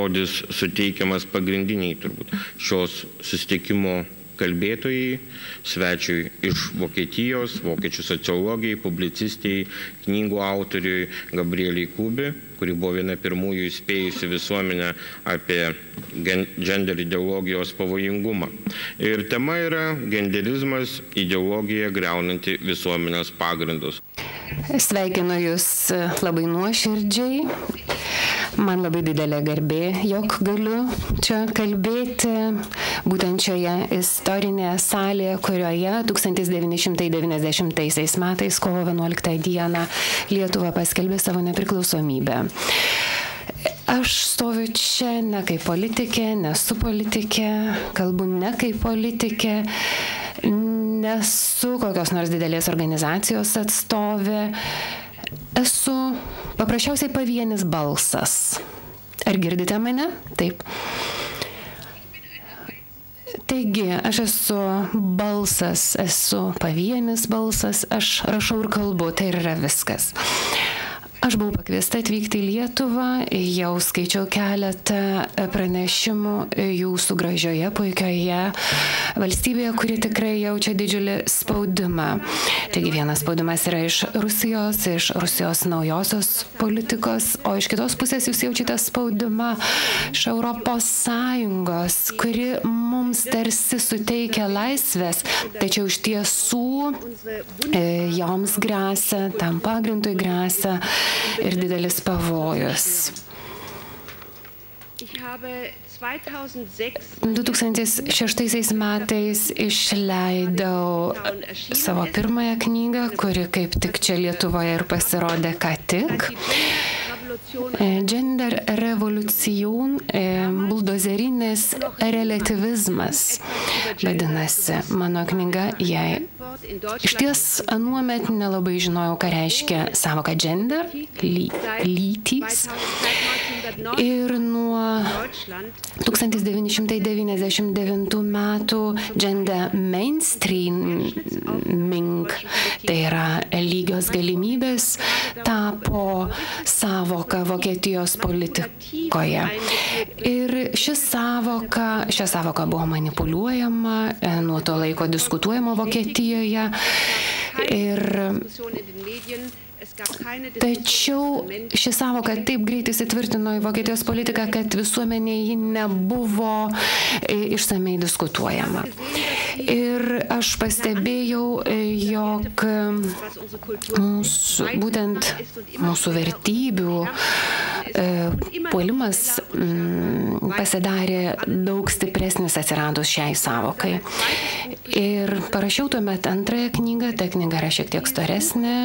žodis suteikiamas pagrindiniai turbūt šios susitikimo kalbėtojai, svečiui iš Vokietijos, vokiečių sociologijai, publicistijai, knygų autoriui Gabrieliai Kubi, kuri buvo viena pirmųjų įspėjusi visuomenę apie gender ideologijos pavojingumą. Ir tema yra genderizmas, ideologija griaunanti visuomenės pagrindus. Sveikinu Jūs labai nuoširdžiai. Man labai didelė garbė, jog galiu čia kalbėti būtent šioje istorinėje salėje, kurioje 1990 metais kovo 11 dieną Lietuva paskelbė savo nepriklausomybę. Aš stoviu čia ne kaip politikė, nesu politikė, kalbu ne kaip politikė, nesu kokios nors didelės organizacijos atstovė. Esu paprasčiausiai pavienis balsas. Ar girdite mane? Taip. Taigi, aš esu balsas, esu pavienis balsas, aš rašau ir kalbu, tai yra viskas. Aš buvau pakviesta atvykti į Lietuvą, jau skaičiau keletą pranešimų jūsų gražioje, puikioje valstybėje, kuri tikrai jaučia didžiulį spaudimą. Taigi vienas spaudimas yra iš Rusijos naujosios politikos, o iš kitos pusės jūs jaučiate spaudimą iš Europos Sąjungos, kuri mums tarsi suteikia laisvės, tačiau iš tiesų joms gresia, tam pagrindui gresia ir didelis pavojus. 2006 metais išleidau savo pirmąją knygą, kuri kaip tik čia Lietuvoje ir pasirodė ką tik. Gender revoliucijų, buldozerinis relativizmas vadinasi mano knyga. Jei iš ties anuomet nelabai žinojau, ką reiškia savoka gender, lytys. Ir nuo 1999 metų gender mainstreaming, tai yra lygios galimybės, tapo savoka Vokietijos politikoje. Ir šią savoką buvo manipuliuojama, nuo to laiko diskutuojama Vokietijoje. Tačiau ši savoka taip greitai įsitvirtino į Vokietijos politiką, kad visuomenėje ji nebuvo išsamei diskutuojama. Ir aš pastebėjau, jog būtent mūsų vertybių puolimas pasidarė daug stipresnis atsiradus šiai savokai. Ir parašiau tuomet antrąją knygą, ta knyga yra šiek tiek storesnė,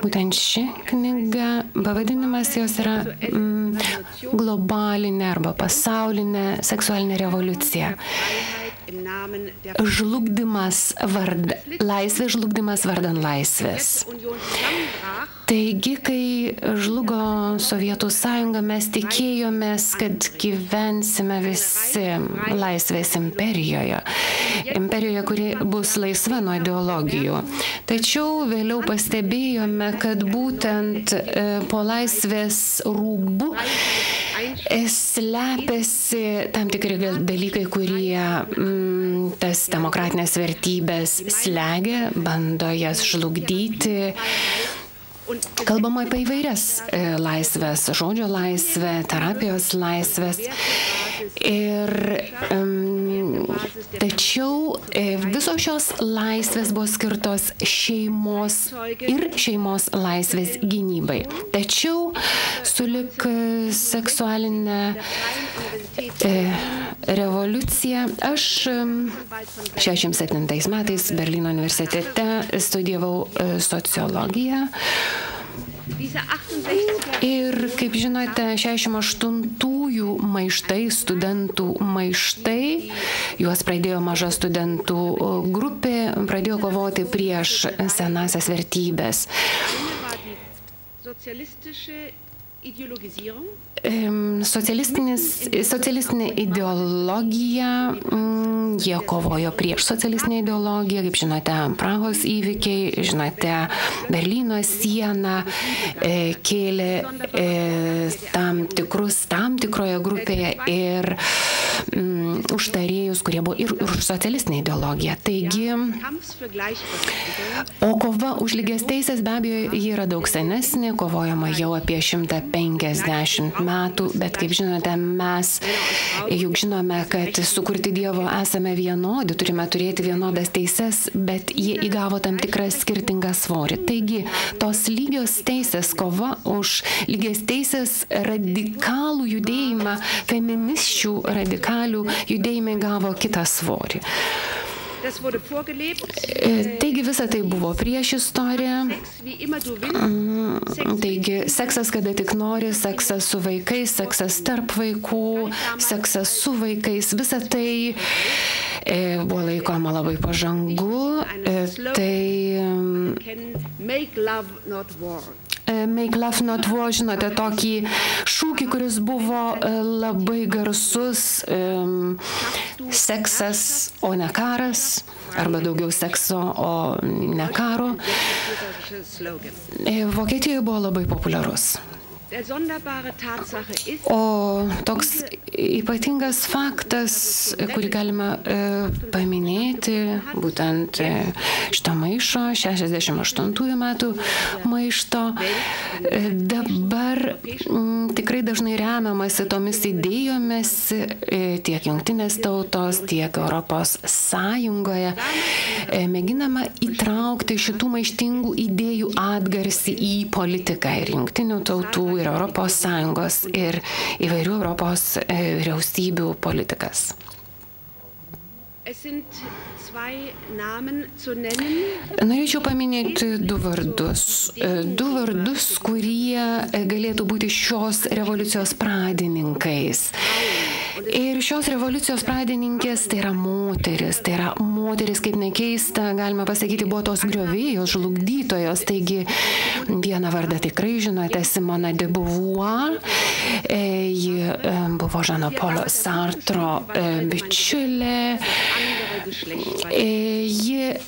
būtent ši knyga, pavadinimas jos yra globalinė arba pasaulinė seksualinė revoliucija. Laisvės žlugdymas vardan laisvės. Taigi, kai žlugo Sovietų sąjunga, mes tikėjomės, kad gyvensime visi laisvės imperijoje. Imperijoje, kuri bus laisva nuo ideologijų. Tačiau vėliau pastebėjome, kad būtent po laisvės rūbu slepiasi tam tikri dalykai, kurie tas demokratinės vertybės slegia, bando jas žlugdyti. Kalbama apie įvairias laisvės, žodžio laisvę, terapijos laisvės. Tačiau visos šios laisvės buvo skirtos šeimos laisvės gynybai. Tačiau sulig seksualinė revoliucija aš 67 metais Berlyno universitete studijavau sociologiją. Ir, kaip žinote, 68-ųjų maištai, studentų maištai, juos pradėjo maža studentų grupė, pradėjo kovoti prieš senasias vertybės. Socialistinė ideologija, jie kovojo prieš socialistinę ideologiją, kaip žinote, Prahos įvykiai, žinote, Berlyno sieną, kėlė tam tikroje grupėje ir užtarėjus, kurie buvo ir už socialistinę ideologiją. Taigi, o kova už lygias teisės be abejo, ji yra daug senesnė, kovojama jau apie 150 metų, bet kaip žinote, mes juk žinome, kad sukurti Dievo esame vienodi, turime turėti vienodas teises, bet jie įgavo tam tikrą skirtingą svorį. Taigi, tos lygios teisės, kova už lygias teisės radikalų judėjimą, feministių radikalių judėjimai gavo kitą svorį. Taigi visa tai buvo prieš istoriją. Taigi seksas kada tik nori, seksas su vaikais, seksas tarp vaikų, seksas su vaikais, visa tai buvo laikoma labai pažangu. Make love not war, žinote, tokį šūkį, kuris buvo labai garsus, seksas, o ne karas, arba daugiau sekso, o ne karo. Vokietijoje buvo labai populiarus. O toks ypatingas faktas, kurį galima paminėti, būtent šito maišo, 68 metų maišto, dabar tikrai dažnai remiamasi tomis idėjomis tiek Jungtinės tautos, tiek Europos Sąjungoje. Mėginama įtraukti šitų maištingų idėjų atgarsį į politiką ir Jungtinių tautų, ir Europos Sąjungos, ir įvairių Europos vyriausybių politikas. Norėčiau paminėti du vardus, kurie galėtų būti šios revoliucijos pradininkais. Ir šios revoliucijos pradininkės tai yra moteris, kaip nekeista, galima pasakyti, buvo tos griovėjos, žlugdytojos. Taigi vieną vardą tikrai žinote, Simona de Beauvoir, ji buvo Žano Polio Sartro bičiulė. Ji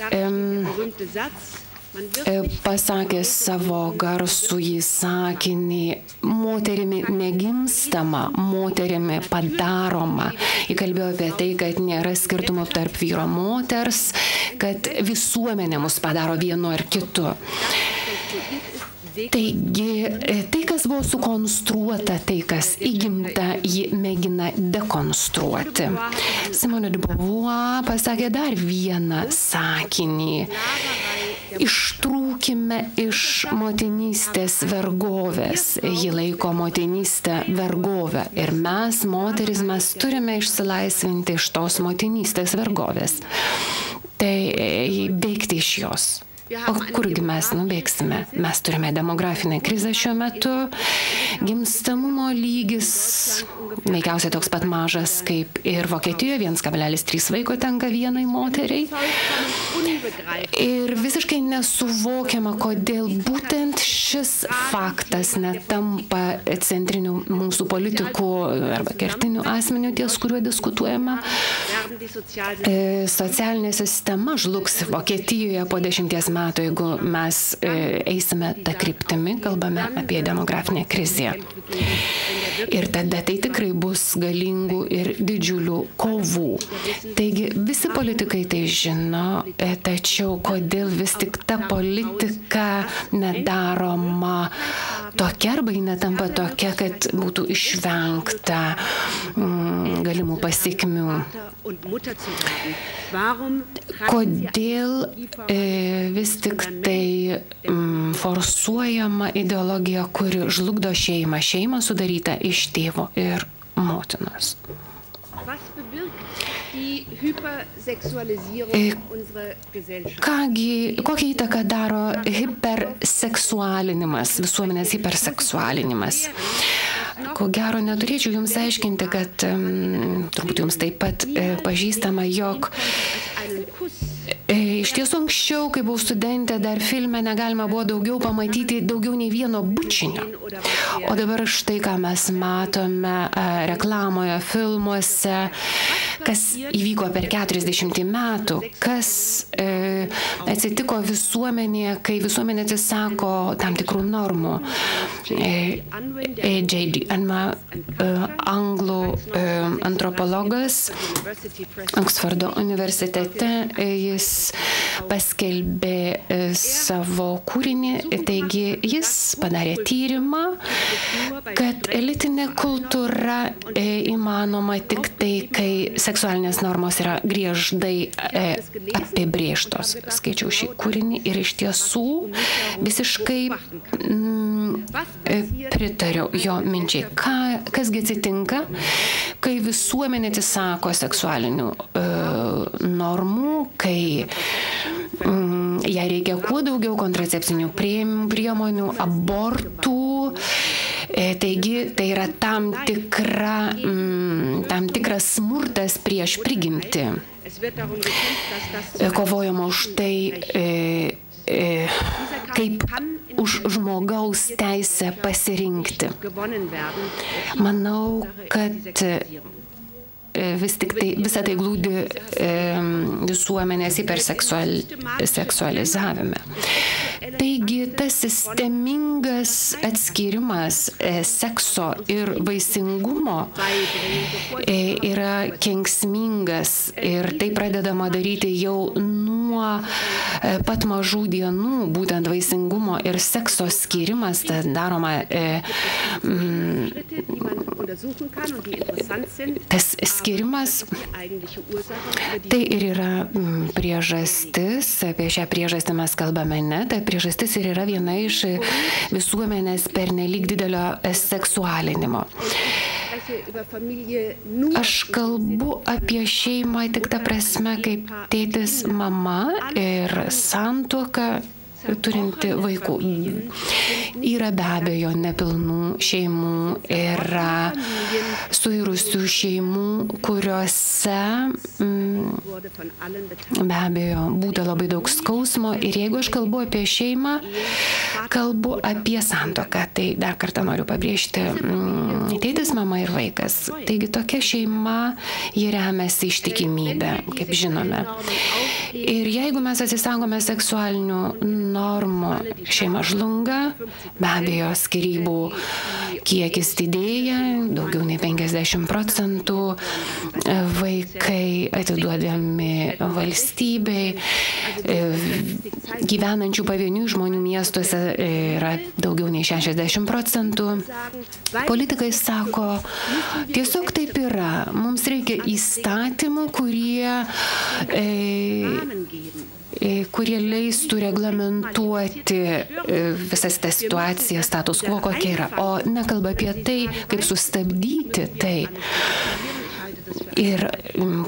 pasakė savo garsųjį sakinį: moterimi negimstama, moterimi padaroma. Ji kalbėjo apie tai, kad nėra skirtumų tarp vyro moters, kad visuomenė mus padaro vienu ar kitu. Taigi, tai, kas buvo sukonstruota, tai, kas įgimta, ji mėgina dekonstruoti. Simona de Beauvoir pasakė dar vieną sakinį: ištrūkime iš motinystės vergovės. Ji laiko motinystę vergovę. Ir mes, moteris, mes turime išsilaisvinti iš tos motinystės vergovės. Tai bėgti iš jos. O kurgi mes nubėgsime? Mes turime demografinę krizę šiuo metu. Gimstamumo lygis veikiausiai toks pat mažas kaip ir Vokietijoje, 1,3 vaiko tenka vienai moteriai. Ir visiškai nesuvokiama, kodėl būtent šis faktas netampa centriniu mūsų politikų arba kertiniu asmeniu, ties kuriuo diskutuojama. Socialinė sistema žlugs Vokietijoje po 10 metų, jeigu mes eisime tą kryptimį, kalbame apie demografinę krizę. Ir tada tai tikrai bus galingų ir didžiulių kovų. Taigi visi politikai tai žino, tačiau kodėl vis tik ta politika nedaroma tokia arba ji netampa tokia, kad būtų išvengta galimų pasekmių. Kodėl vis tik tai forsuojama ideologija, kuri žlugdo šeimą, šeimą sudaryta iš tėvo ir motinos. Kokią įtaką daro hiperseksualinimas, visuomenės hiperseksualinimas? Ko gero neturėčiau jums aiškinti, kad turbūt jums taip pat pažįstama, jog Iš tiesų anksčiau, kai buvau studentė, dar filme negalima buvo daugiau pamatyti daugiau nei vieno bučinio. O dabar štai, ką mes matome reklamoje, filmuose, kas įvyko per 40 metų, kas atsitiko visuomenėje, kai visuomenė atsisako tam tikrų normų. J.D. anglų antropologas Oksfordo universitete, jis paskelbė savo kūrinį, taigi jis padarė tyrimą, kad elitinė kultūra įmanoma tik tai, kai seksualinės normos yra griežtai apibrėžtos. Skaičiau šį kūrinį ir iš tiesų visiškai pritariau jo minčiai. Kasgi atsitinka, kai visuomenė atsisako seksualinių normų, kai jai reikia kuo daugiau kontracepcinių priemonių, abortų. Taigi tai yra tam tikras smurtas prieš prigimtį. Kovojama už tai, kaip už žmogaus teisę pasirinkti. Manau, kad vis tik tai visą tai glūdi visuomenės hiperseksualizavime. Taigi tas sistemingas atskirimas sekso ir vaisingumo yra kenksmingas ir tai pradedama daryti jau nuo pat mažų dienų, būtent vaisingumo ir sekso skirimas, tas daroma tas skirimas, tai ir yra priežastis, apie šią priežastį mes kalbame ne, tai priežastis ir yra viena iš visuomenės pernelyg didelio seksualinimo. Aš kalbu apie šeimą tik ta prasme, kaip tėtis, mama ir santuoka turinti vaikų. Yra be abejo nepilnų šeimų, yra suirusių šeimų, kuriuose be abejo būta labai daug skausmo ir jeigu aš kalbu apie šeimą, kalbu apie santuoką, tai dar kartą noriu pabrėžti tėtis, mama ir vaikas. Taigi tokia šeima, ji remiasi ištikimybę, kaip žinome. Ir jeigu mes atsisakome seksualinių normų, šeima žlunga, be abejo skyrybų kiekis didėja, daugiau nei 50%, vaikai atiduodami valstybei, gyvenančių pavienių žmonių miestuose yra daugiau nei 60%. Politikai sako, tiesiog taip yra, mums reikia įstatymų, kurie leistų reglamentuoti visas tą situaciją, status quo kokia yra, o nekalba apie tai, kaip sustabdyti tai. Ir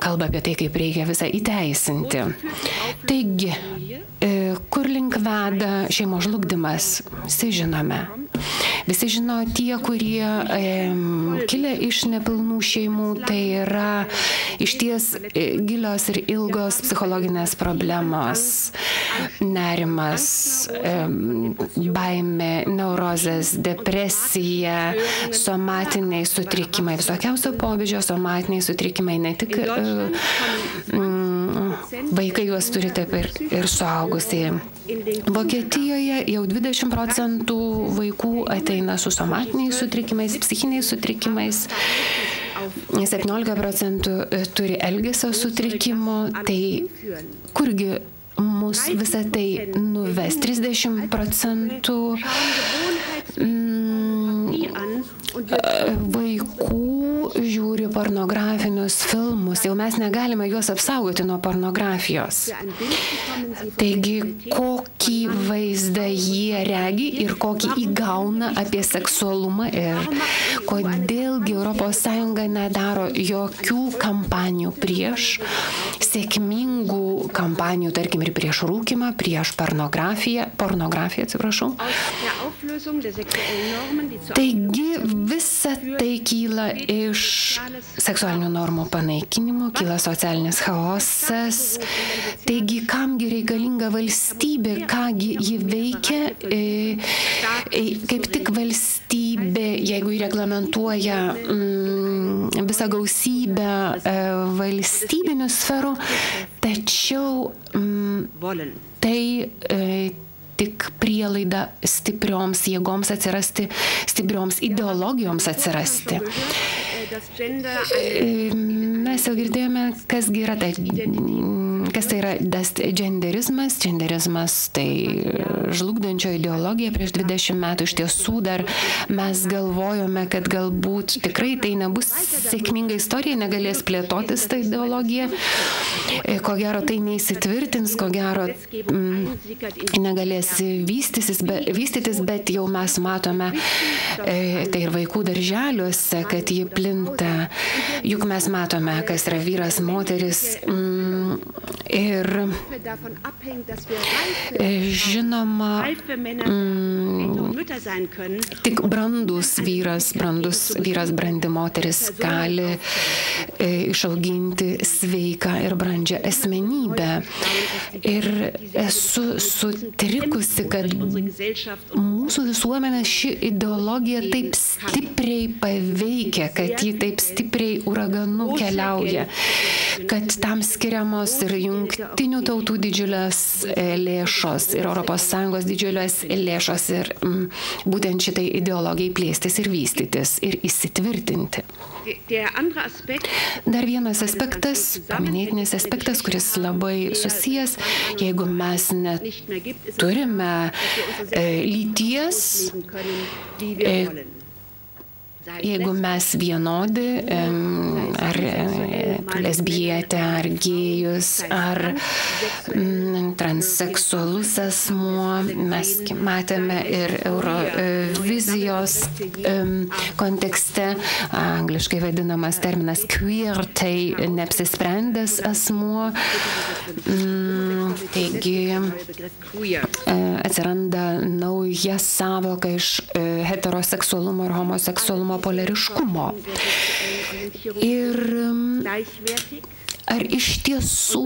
kalba apie tai, kaip reikia visą įteisinti. Taigi, kur link veda šeimos žlugdymas, visi žinome. Visi žino tie, kurie kilę iš nepilnų šeimų, tai yra išties gilios ir ilgos psichologinės problemos, nerimas, baimė, neurozės, depresija, somatiniai sutrikimai, visokiausio pobūdžio somatiniai sutrikimai, ne tik vaikai juos turi, taip ir suaugusieji. Vokietijoje jau 20% vaikų ateina su somatiniais sutrikimais, psichiniais sutrikimais, 17% turi elgesio sutrikimų, tai kurgi mus visą tai nuves? 30% vaikų žiūri pornografinius filmus, jau mes negalime juos apsaugoti nuo pornografijos. Taigi, kokį vaizdą jie regi ir kokį įgauna apie seksualumą ir kodėlgi ES nedaro jokių kampanijų prieš, sėkmingų kampanijų, tarkim, ir prieš rūkymą, prieš pornografiją, Taigi visa tai kyla iš seksualinių normų panaikinimo, kyla socialinis chaosas. Taigi kamgi reikalinga valstybė, kągi ji veikia, kaip tik valstybė, jeigu jį reglamentuoja visą gausybę valstybinių sferų, tačiau tai tik prielaida stiprioms jėgoms atsirasti, stiprioms ideologijoms atsirasti. Mes jau girdėjome, kas tai yra genderizmas. Genderizmas tai žlugdančio ideologija. Prieš 20 metų iš tiesų dar mes galvojome, kad galbūt tikrai tai nebus sėkminga istorija, negalės plėtotis ta ideologija. Ko gero tai neįsitvirtins, ko gero negalės vystytis, bet jau mes matome tai ir vaikų darželiuose, kad ji plinta. Juk mes matome, kas yra vyras, moteris ir žinoma, tik brandus vyras, brandi moteris gali išauginti sveiką ir brandžią asmenybę. Ir esu sutrikusi, kad mūsų visuomenė ši ideologija taip stipriai paveikia, kad ji taip stipriai uraganu keliauja, kad tam skiriamos ir jungtinių tautų didžiulės lėšos, ir ES didžiulės lėšos, ir būtent šitai ideologijai plėstis ir vystytis ir įsitvirtinti. Dar vienas aspektas, paminėtinis aspektas, kuris labai susijęs, jeigu mes neturime lyties, jeigu mes vienodi, ar lesbietė, ar gėjus, ar transseksualus asmuo, mes matėme ir Eurovizijos kontekste, angliškai vadinamas terminas queer, tai neapsisprendęs asmuo. Taigi atsiranda nauja savoka iš heteroseksualumo ir homoseksualumo polariškumo. Ir ar iš tiesų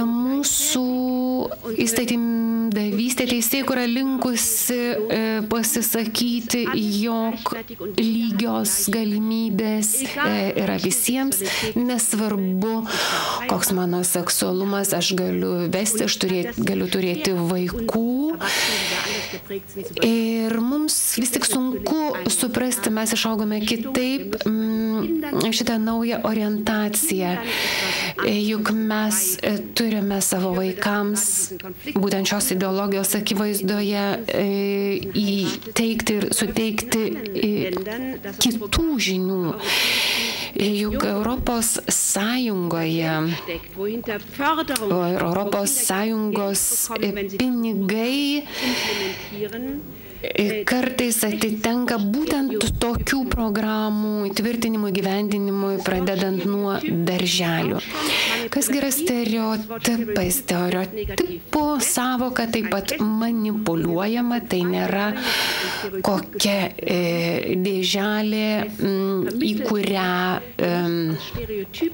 mūsų įstatymdavystė teisėkūra linkusi pasisakyti, jog lygios galimybės yra visiems, nesvarbu, koks mano seksualumas, aš galiu vesti, aš galiu turėti vaikų. Ir mums vis tik sunku suprasti, mes išaugome kitaip šitą naują orientaciją. Juk mes turime savo vaikams būtent šios ideologijos akivaizdoje įteikti ir suteikti kitų žinių. Juk Europos Sąjungoje Europos Sąjungos pinigai kartais atitenka būtent tokių programų įtvirtinimui, gyvendinimui, pradedant nuo darželių. Kas yra stereotipai? Stereotipų savoka taip pat manipuliuojama, tai nėra kokia dėželė, į kurią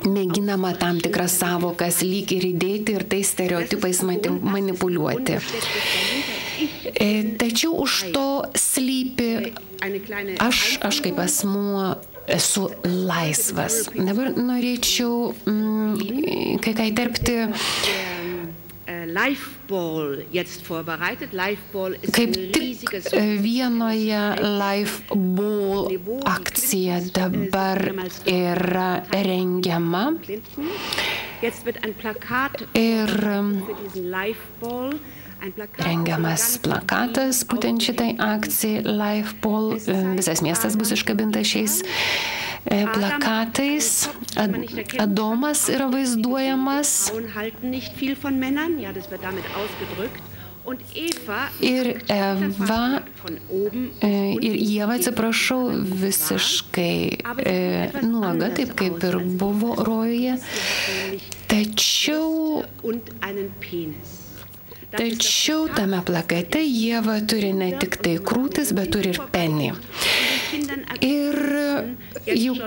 mėginama tam tikras savokas lyg ir įdėti ir tais stereotipais manipuliuoti. Tačiau už to slypi aš kaip asmuo esu laisvas. Dabar norėčiau kai ką įterpti. Kaip tik vienoje Lifeball akcija dabar yra rengiama ir rengiamas plakatas būtent šitai akcijai Lifeball. Visas miestas bus iškabintas šiais plakatais. Adomas yra vaizduojamas. Ir Eva, ir Ieva, atsiprašau, visiškai nuoga, taip kaip ir buvo rojuje. Tačiau Tačiau tame plakate Ieva turi ne tik tai krūtis, bet turi ir penį. Ir juk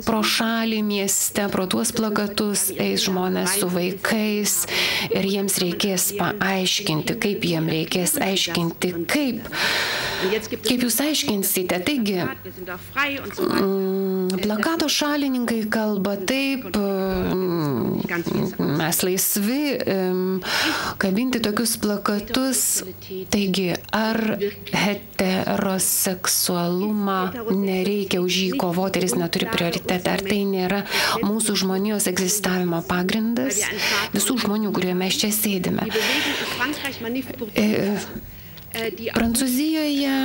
pro šalį mieste, pro tuos plakatus eis žmonės su vaikais ir jiems reikės paaiškinti, kaip jiems reikės aiškinti, kaip jūs aiškinsite. Taigi, plakato šalininkai kalba taip, mes laisvi kabinti tokius plakatus. Taigi, ar heteroseksualumą nereikia už jį kovoti ir jis neturi prioritetą? Ar tai nėra mūsų žmonijos egzistavimo pagrindas? Visų žmonių, kurie mes čia sėdime. Prancūzijoje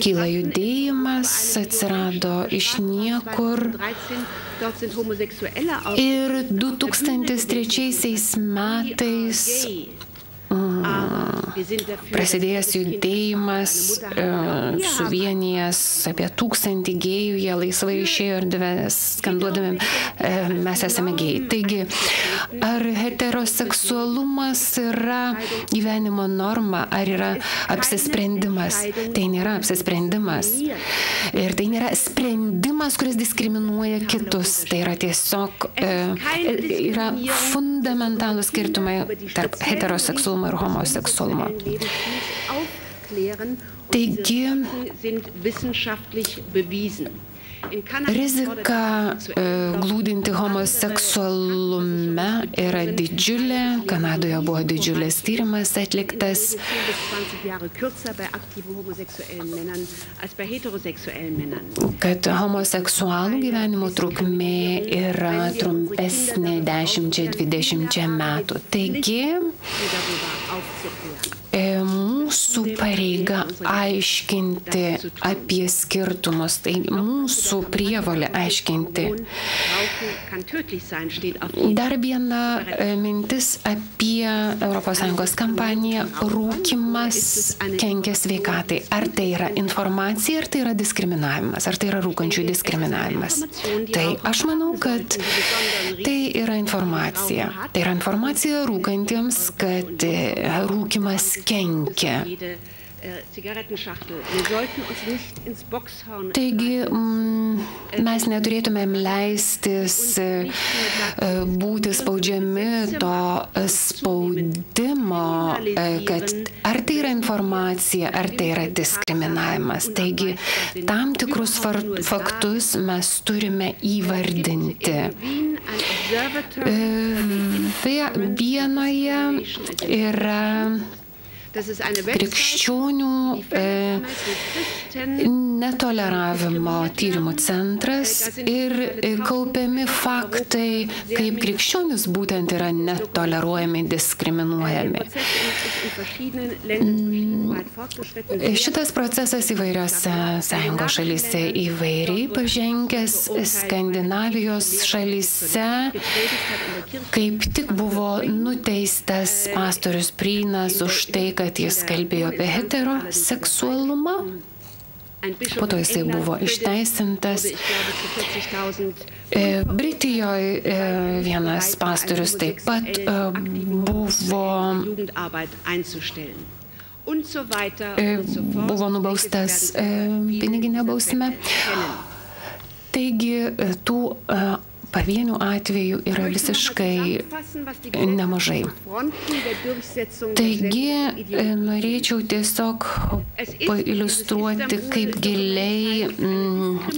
kyla judėjimas, atsirado iš niekur. Ir 2003 metais prasidėjęs judėjimas, suvienijęs apie 1000 gėjų, jie laisvai išėjo erdvės, skanduodami, mes esame gėjai. Taigi, ar heteroseksualumas yra gyvenimo norma, ar yra apsisprendimas? Tai nėra apsisprendimas. Ir tai nėra sprendimas, kuris diskriminuoja kitus. Tai yra tiesiog yra fundamentalūs skirtumai tarp heteroseksualumo ir homoseksualumo. Taigi, rizika glūdinti homoseksualume yra didžiulė. Kanadoje buvo didžiulis tyrimas atliktas, kad homoseksualų gyvenimo trukmė yra trumpesnė 10-20 metų. Taigi, mūsų pareiga aiškinti apie skirtumus, tai mūsų prievolė aiškinti. Dar viena mintis apie ES kampaniją rūkymas kenkia sveikatai. Ar tai yra informacija, ar tai yra diskriminavimas, ar tai yra rūkančių diskriminavimas. Tai aš manau, kad tai yra informacija. Tai yra informacija rūkantiems, kad rūkymas kenkia. Taigi, mes neturėtumėm leistis būti spaudžiami to spaudimo, kad ar tai yra informacija, ar tai yra diskriminavimas. Taigi, tam tikrus faktus mes turime įvardinti. Vienoje yra krikščionių netoleravimo tyrimų centras ir kaupiami faktai, kaip krikščionys būtent yra netoleruojami, diskriminuojami. Šitas procesas įvairiose sąjungos šalyse įvairiai pažengęs. Skandinavijos šalyse kaip tik buvo nuteistas pastorius Prynas už tai, kad jis kalbėjo apie heteroseksualumą. Po to jisai buvo išteisintas. Britijoje vienas pastorius taip pat buvo nubaustas piniginė bausme. Taigi, tų pavienių atvejų yra visiškai nemažai. Taigi, norėčiau tiesiog pailiustruoti, kaip giliai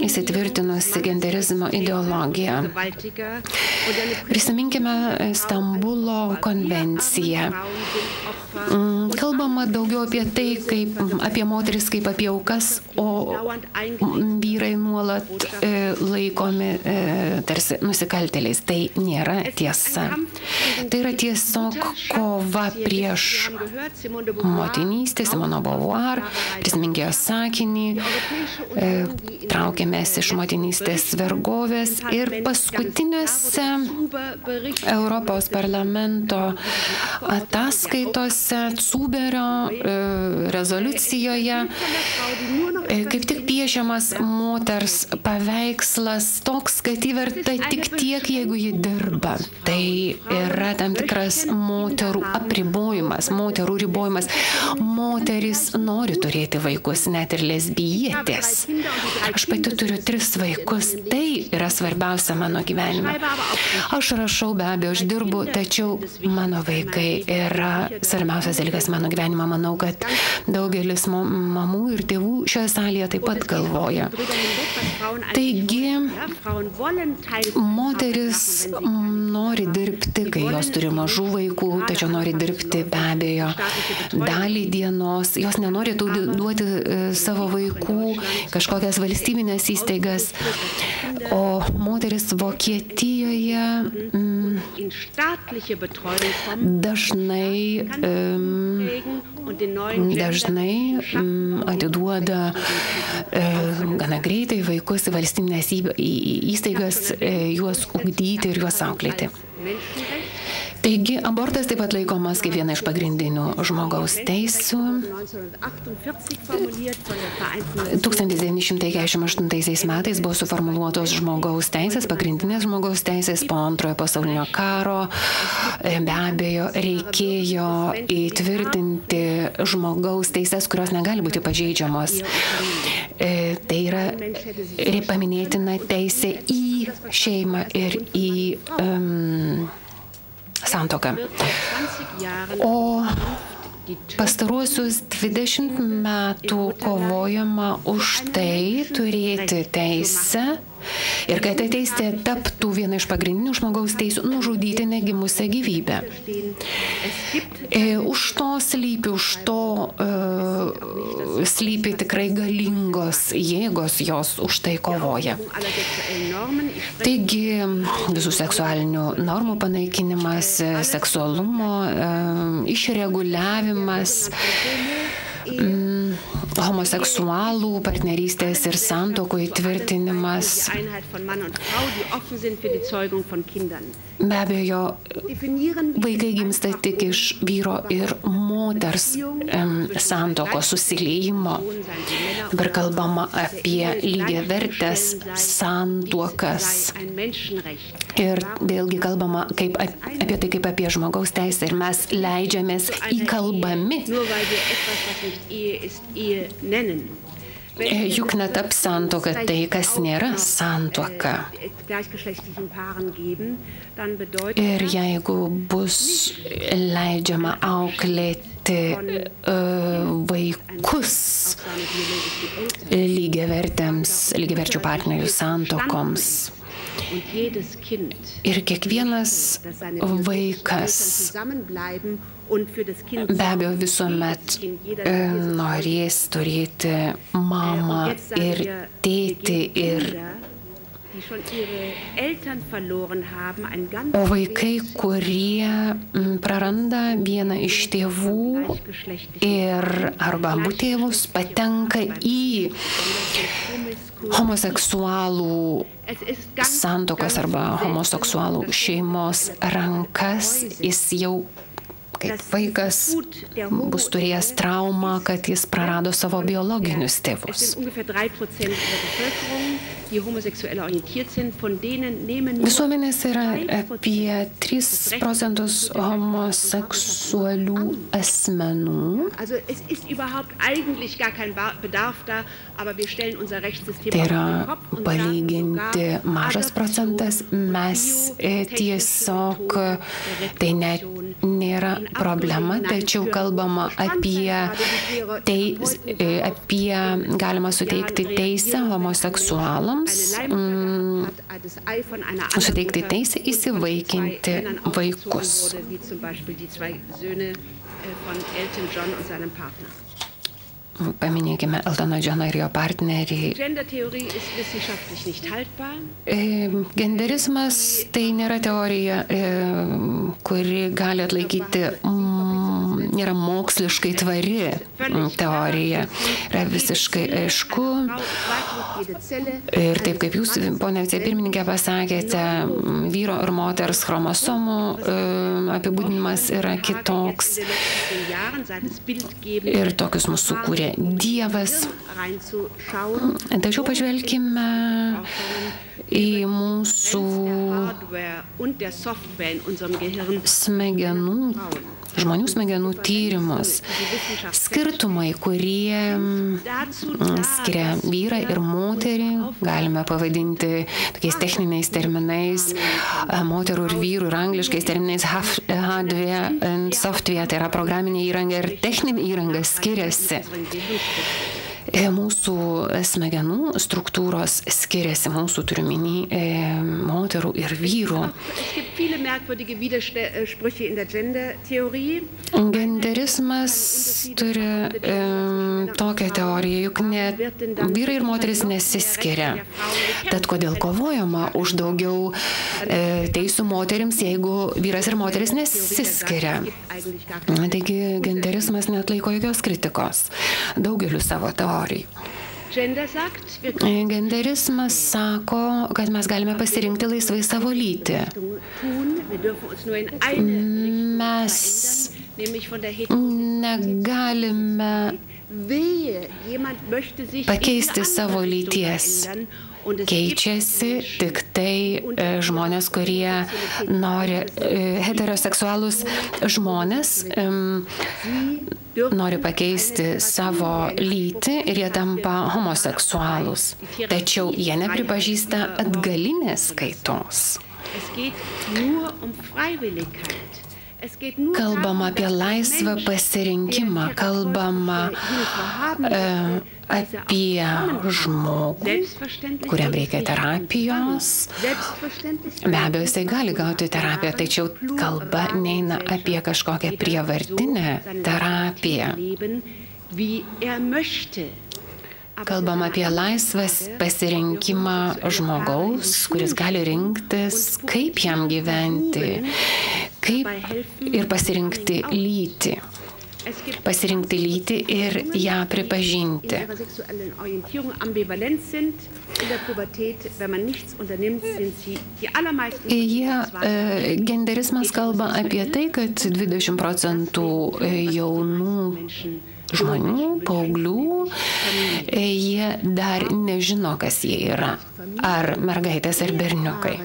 įsitvirtinusi genderizmo ideologija. Prisiminkime Stambulo konvenciją. Kalbama daugiau apie tai, kaip apie moteris kaip apie aukas, o vyrai nuolat laikomi tarsi nusikaltėliais. Tai nėra tiesa. Tai yra tiesiog kova prieš motinystę, Simona Beauvoir, prisiminkėjo sakinį, traukėmės iš motinystės vergovės ir paskutinėse Europos parlamento ataskaitose Suberio rezoliucijoje kaip tik piešiamas moters paveikslas toks, kad įverta tik tiek, jeigu ji dirba. Tai yra tam tikras moterų apribojimas, moterų ribojimas. Moterys nori turėti vaikus, net ir lesbietės. Aš pati turiu 3 vaikus, tai yra svarbiausia mano gyvenime. Aš rašau, be abejo, aš dirbu, tačiau mano vaikai yra svarbiausias dalykas mano gyvenime. Manau, kad daugelis mamų ir tėvų šioje salėje taip pat galvoja. Taigi, moteris nori dirbti, kai jos turi mažų vaikų, tačiau nori dirbti be abejo dalį dienos. Jos nenori duoti savo vaikų kažkokias valstybinės įstaigas, o moteris Vokietijoje dažnai atiduoda gana greitai vaikus į valstybinės įstaigas, juos ugdyti ir juos auklėti. Taigi, abortas taip pat laikomas kaip viena iš pagrindinių žmogaus teisių. 1948 metais buvo suformuluotos žmogaus teisės, pagrindinės žmogaus teisės po Antrojo pasaulinio karo. Be abejo, reikėjo įtvirtinti žmogaus teisės, kurios negali būti pažeidžiamos. Tai yra paminėtina teisė į šeimą ir į santuoką. O pastaruosius 20 metų kovojama už tai turėti teisę ir kad ta teisė taptų viena iš pagrindinių žmogaus teisių nužudyti negimusią gyvybę. Už to slypi tikrai galingos jėgos, jos už tai kovoja. Taigi visų seksualinių normų panaikinimas, seksualumo išreguliavimas, homoseksualų partnerystės ir santuokų įtvirtinimas. Be abejo, vaikai gimsta tik iš vyro ir moters santuokos susiliejimo. Dabar kalbama apie lygiavertes santuokas. Ir vėlgi kalbama apie tai kaip apie žmogaus teisę ir mes leidžiamės įkalbami. Juk netaps santuoka tai, kas nėra santuoka. Ir jeigu bus leidžiama auklėti vaikus lygiaverčių partnerių santuokoms, ir kiekvienas vaikas be abejo visuomet norės turėti mamą ir tėtį o vaikai, kurie praranda vieną iš tėvų ir arba abu tėvus, patenka į homoseksualų santuokas arba homoseksualų šeimos rankas, jis jau kaip vaikas bus turėjęs traumą, kad jis prarado savo biologinius tėvus. Visuomenės yra apie 3% homoseksualių asmenų. Tai yra palyginti mažas procentas. Mes tiesiog, tai net nėra problema, tačiau kalbama apie galima suteikti teisę homoseksualams, suteikti teisę įsivaikinti vaikus. Paminėkime Eltoną Džoną ir jo partnerį. Genderizmas tai nėra teorija, kuri gali atlaikyti nėra moksliškai tvari teorija. Yra visiškai aišku. Ir taip kaip jūs, ponia vicepirmininkė, pasakėte, vyro ir moters chromosomų apibūdinimas yra kitoks. Ir tokius mūsų kūrė Dievas. Tačiau pažvelkime į mūsų smegenų, žmonių smegenų tyrimus. Skirtumai, kurie skiria vyrą ir moterį, galime pavadinti tokiais techniniais terminais, moterų ir vyrų, ir angliškais terminais hardware, software, tai yra programinė įranga ir techninė įranga skiriasi. Mūsų smegenų struktūros skiriasi, mūsų turiuomenį moterų ir vyrų. Genderizmas turi tokią teoriją, juk vyrai ir moteris nesiskiria. Tad kodėl kovojama už daugiau teisų moterims, jeigu vyras ir moteris nesiskiria? Taigi genderizmas neatlaiko jokios kritikos daugeliu savo teorijų. Genderizmas sako, kad mes galime pasirinkti laisvai savo lytį. Mes negalime pakeisti savo lyties. Keičiasi tik tai žmonės, kurie nori, heteroseksualūs žmonės nori pakeisti savo lytį ir jie tampa homoseksualūs. Tačiau jie nepripažįsta atgalinės kaitos. Kalbama apie laisvą pasirinkimą, kalbama apie žmogų, kuriam reikia terapijos. Be abejo, jisai gali gauti terapiją, tačiau kalba neina apie kažkokią prievartinę terapiją. Kalbam apie laisvas pasirinkimą žmogaus, kuris gali rinktis, kaip jam gyventi, kaip ir pasirinkti lytį. Pasirinkti lytį ir ją pripažinti. Genderizmas kalba apie tai, kad 20% jaunų žmonių, paauglių, jie dar nežino, kas jie yra. Ar mergaitės, ar berniukai.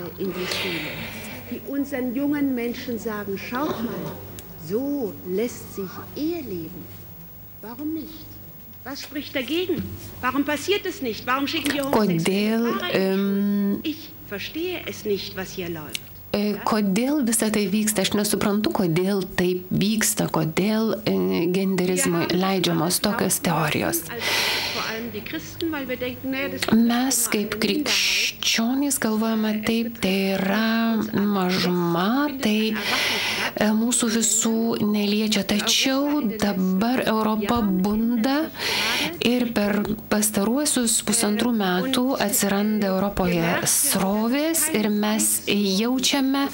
So lässt sich Ehe leben. Warum nicht? Was spricht dagegen? Warum passiert es nicht? Warum schicken die Homosexuellen? Ich verstehe es nicht, was hier läuft. Kodėl visą tai vyksta? Aš nesuprantu, kodėl taip vyksta, kodėl genderizmui leidžiamos tokios teorijos. Mes kaip krikščionys galvojame taip, tai yra mažuma, tai mūsų visų neliečia. Tačiau dabar Europa bunda ir per pastaruosius 1,5 metų atsiranda Europoje srovės ir mes jaučiame,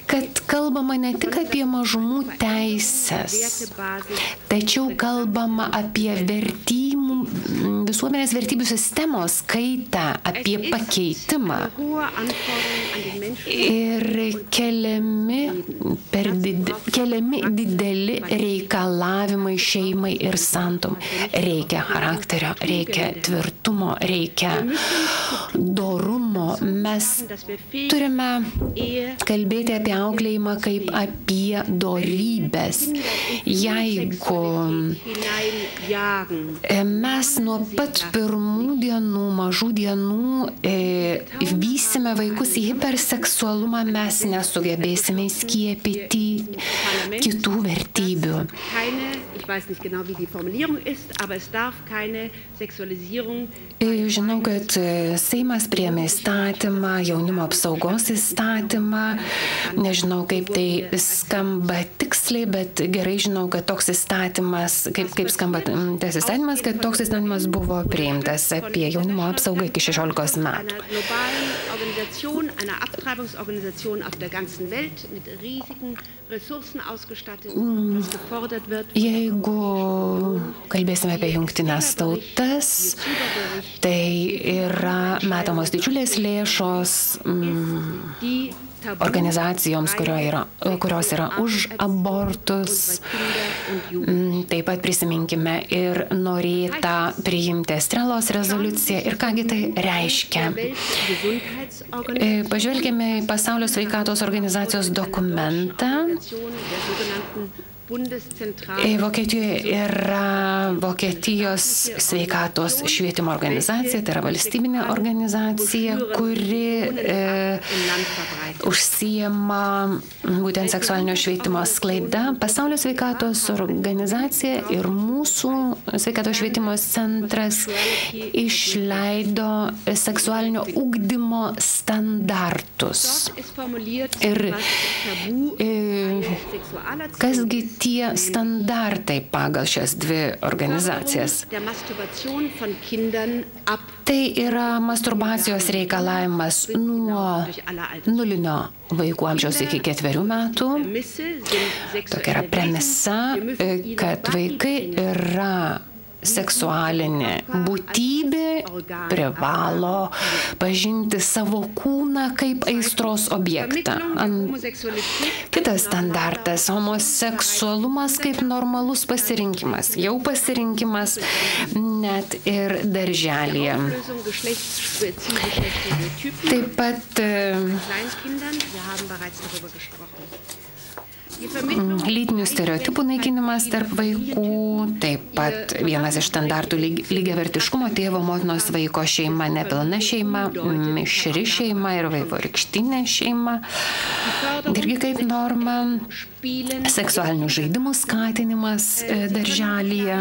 kad kalbama ne tik apie mažumų teisės, tačiau kalbama apie visuomenės vertybių sistemos kaitą, apie pakeitimą. Ir keliami dideli reikalavimai šeimai ir santuomai. Reikia charakterio, reikia tvirtumo, reikia dorumo. Mes turime kalbėti apie auklėjimą kaip apie dorybės. Jeigu mes nuo pat pirmų dienų, mažų dienų vysime vaikus į hiperseksualumą, mes nesugebėsime įskiepyti kitų vertybių. Žinau, kad Seimas priėmė įstatymą, jaunimo apsaugos įstatymą. Nežinau, kaip tai skamba tiksliai, bet gerai žinau, kad toks įstatymas, kaip skamba tas įstatymas, kad toks įstatymas buvo priimtas apie jaunimo apsaugą iki 16 metų. Jeigu kalbėsime apie jungtines tautas, tai yra metamos didžiulės lėšos organizacijoms, kurios yra už abortus. Taip pat prisiminkime ir norėtą priimti Estrelos rezoliuciją ir kągi tai reiškia. Pažvelgime į Pasaulio sveikatos organizacijos dokumentą. Vokietijoje yra Vokietijos sveikatos švietimo organizacija, tai yra valstybinė organizacija, kuri užsiima būtent seksualinio švietimo sklaida. Pasaulio sveikatos organizacija ir mūsų sveikatos švietimo centras išleido seksualinio ugdymo standartus. Ir kasgi tie standartai pagal šias dvi organizacijas? Tai yra masturbacijos reikalavimas nuo nulinio vaikų amžiaus iki 4 metų. Tokia yra premisa, kad vaikai yra seksualinė būtybė, privalo pažinti savo kūną kaip aistros objektą. Kitas standartas - homoseksualumas kaip normalus pasirinkimas. Jau pasirinkimas net ir darželyje. Taip pat lytinių stereotipų naikinimas tarp vaikų, taip pat vienas iš standartų lygiavertiškumo tėvo, motinos, vaiko šeima, nepilna šeima, mišri šeima ir vaivorykštinė šeima. Irgi kaip norma seksualinių žaidimų skatinimas darželyje.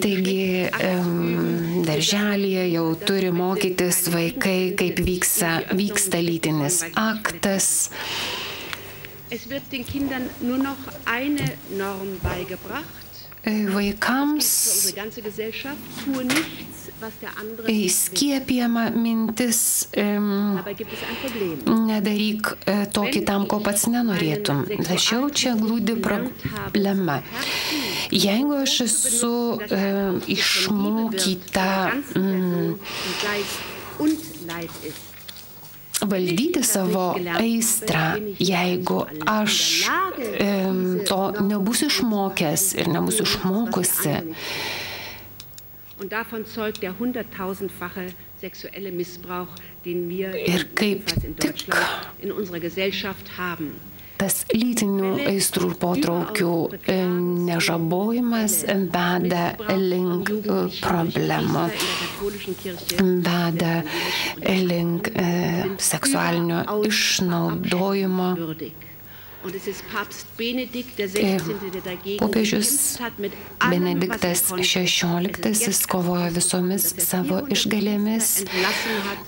Taigi darželyje jau turi mokytis vaikai, kaip vyksta lytinis aktas. Vaikams įskiepijama mintis nedaryk to kitam, ko pats nenorėtum. Tačiau čia glūdi problema. Jeigu aš esu išmokyta valdyti savo aistrą, jeigu aš to nebūsiu išmokęs ir nebūsiu išmokusi. Ir kaip tik tas lytinių aistrų ir potraukių nežabojimas veda link problemų, veda link seksualinio išnaudojimo. Popiežius Benediktas XVI kovojo visomis savo išgalėmis.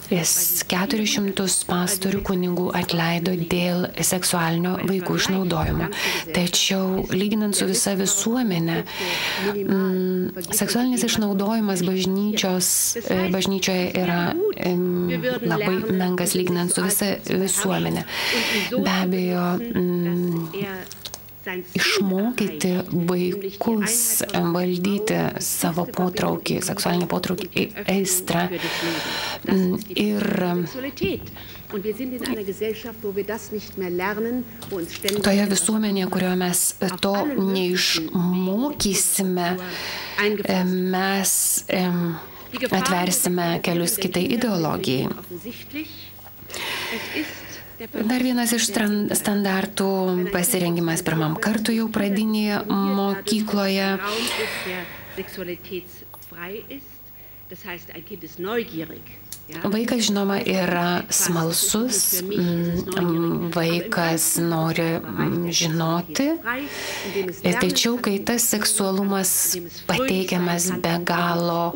Jis 400 pastorių kunigų atleido dėl seksualinio vaikų išnaudojimo. Tačiau, lyginant su visa visuomenė, seksualinis išnaudojimas bažnyčioje yra labai menkas lyginant su visa visuomenė. Be abejo, išmokyti vaikus valdyti savo potraukį, seksualinį potraukį, aistrą. Ir toje visuomenėje, kurioje mes to neišmokysime, mes atversime kelius kitai ideologijai. Dar vienas iš standartų pasirengimas pirmam kartui jau pradinėje mokykloje. Vaikas, žinoma, yra smalsus, vaikas nori žinoti, tačiau kai tas seksualumas pateikiamas be galo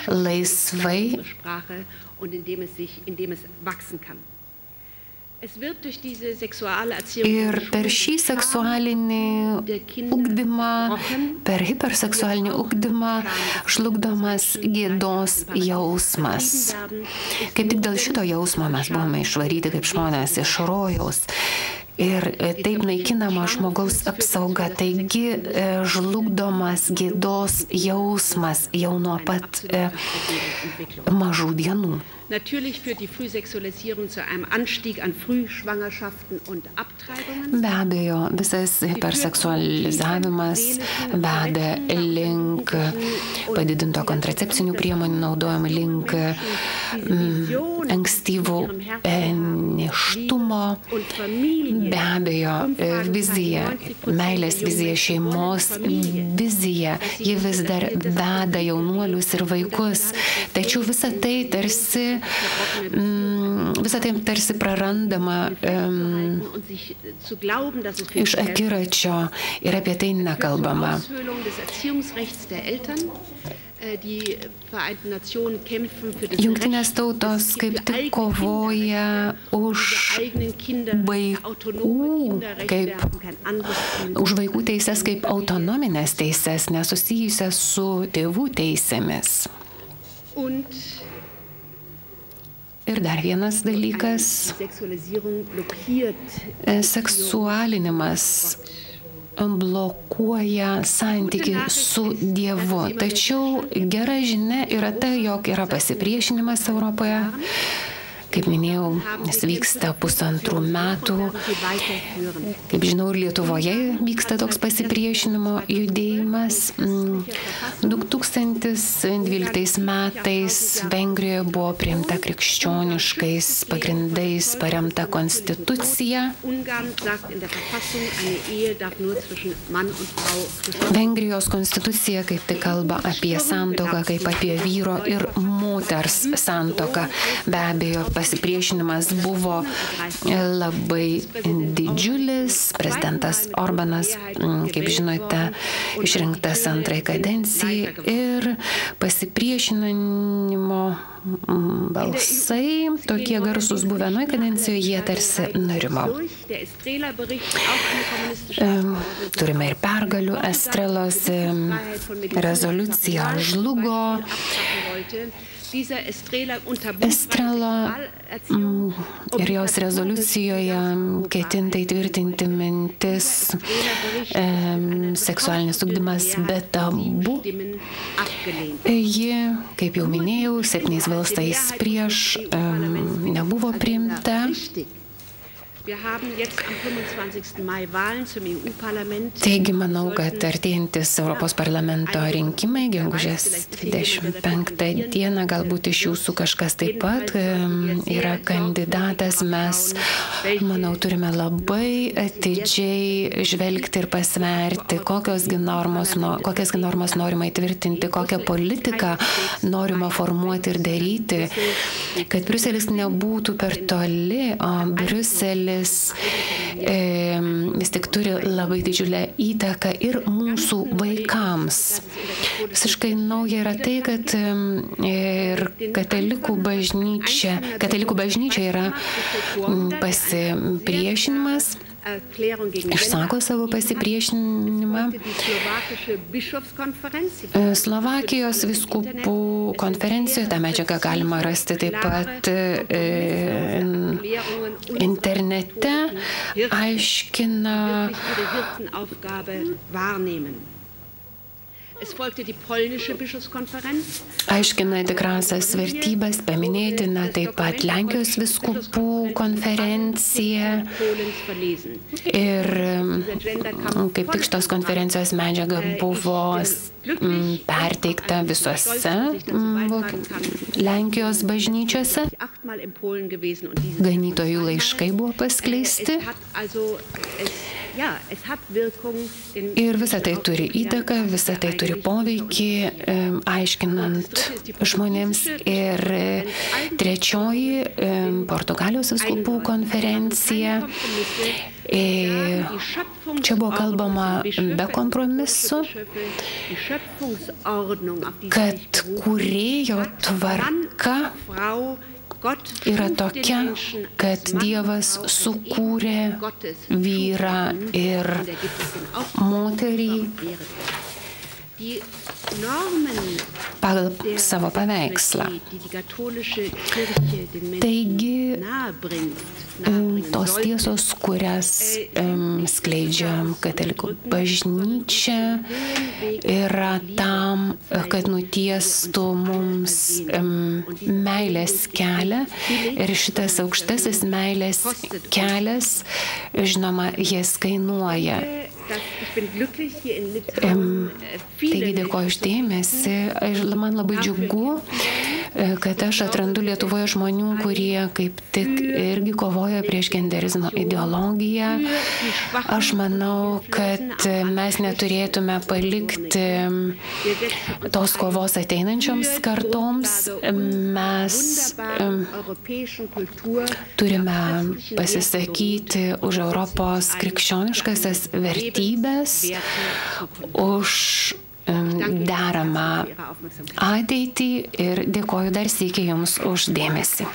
laisvai, ir per šį seksualinį ugdymą, per hiperseksualinį ugdymą žlugdomas gėdos jausmas. Kaip tik dėl šito jausmo mes buvome išvaryti kaip žmonės iš rojaus. Ir taip naikinama žmogaus apsauga, taigi žlugdomas gėdos jausmas jau nuo pat mažų dienų. Natürlich führt die Frühsexualisierung zu einem Anstieg an Frühschwangerschaften und Abtreibungen. Be abejo, visas hiperseksualizavimas veda link padidinto kontracepcinių priemonių naudojimo, link ankstyvų nėštumo. Be abejo, vizija, meilės vizija, šeimos vizija, ji vis dar veda jaunuolius ir vaikus. Tačiau visa tai tarsi prarandama iš akiračio ir apie tai nekalbama. Jungtinės tautos kaip tik kovoja už vaikų teises kaip autonominės teises, nesusijusias su tėvų teisėmis. Ir dar vienas dalykas - seksualinimas blokuoja santykį su Dievu. Tačiau gera žinia yra ta, jog yra pasipriešinimas Europoje. Kaip minėjau, jis vyksta 1,5 metų. Kaip žinau, ir Lietuvoje vyksta toks pasipriešinimo judėjimas. 2012 metais Vengrijoje buvo priimta krikščioniškais pagrindais paremta konstitucija. Vengrijos konstitucija kaip tik kalba apie santuoką, kaip apie vyro ir moters santuoką. Be abejo, pasipriešinimas buvo labai didžiulis. Prezidentas Orbanas, kaip žinote, išrinktas antrai kadencijai ir pasipriešinimo balsai, tokie garsus buvę nuo kadencijoje, jie tarsi nurimo. Turime ir pergalių. Estrelos rezoliucija žlugo. Estrela ir jos rezoliucijoje ketinta įtvirtinti mintis seksualinis ugdymas be tabų. Ji, kaip jau minėjau, 7 balsais prieš nebuvo priimta. Taigi manau, kad artėjantis Europos parlamento rinkimai, gegužės 25 dieną, galbūt iš jūsų kažkas taip pat yra kandidatas. Mes, manau, turime labai atidžiai žvelgti ir pasverti, kokias gi normas norima įtvirtinti, kokią politiką norima formuoti ir daryti, kad Briuselis nebūtų per toli, o Briuselis vis tik turi labai didžiulę įtaką ir mūsų vaikams. Visiškai nauja yra tai, kad ir katalikų bažnyčia yra pasipriešinimas, išsako savo pasipriešinimą. Slovakijos vyskupų konferencijoje tą medžiagą galima rasti taip pat internete, aiškina tikrasias vertybės, paminėtina taip pat Lenkijos vyskupų konferencija. Ir kaip tik šitos konferencijos medžiaga buvo perteikta visose Lenkijos bažnyčiose. Ganytojų laiškai buvo paskleisti. Ir visa tai turi įtaką, visa tai turi poveikį, aiškinant žmonėms. Ir 3 Portugalijos vyskupų konferencija. Čia buvo kalbama be kompromisų, kad kūrėjo tvarka yra tokia, kad Dievas sukūrė vyrą ir moterį pagal savo paveikslą. Taigi, tos tiesos, kurias skleidžia katalikų bažnyčia, yra tam, kad nutiestų mums meilės kelią. Ir šitas aukštasis meilės kelias, žinoma, jis kainuoja. Taigi dėkoju už dėmesį. Man labai džiugu, kad aš atrandu Lietuvoje žmonių, kurie kaip tik irgi kovoja prieš genderizmo ideologiją. Aš manau, kad mes neturėtume palikti tos kovos ateinančioms kartoms. Mes turime pasisakyti už Europos krikščioniškasias vertybės, už deramą ateitį ir dėkoju dar sykį Jums už dėmesį.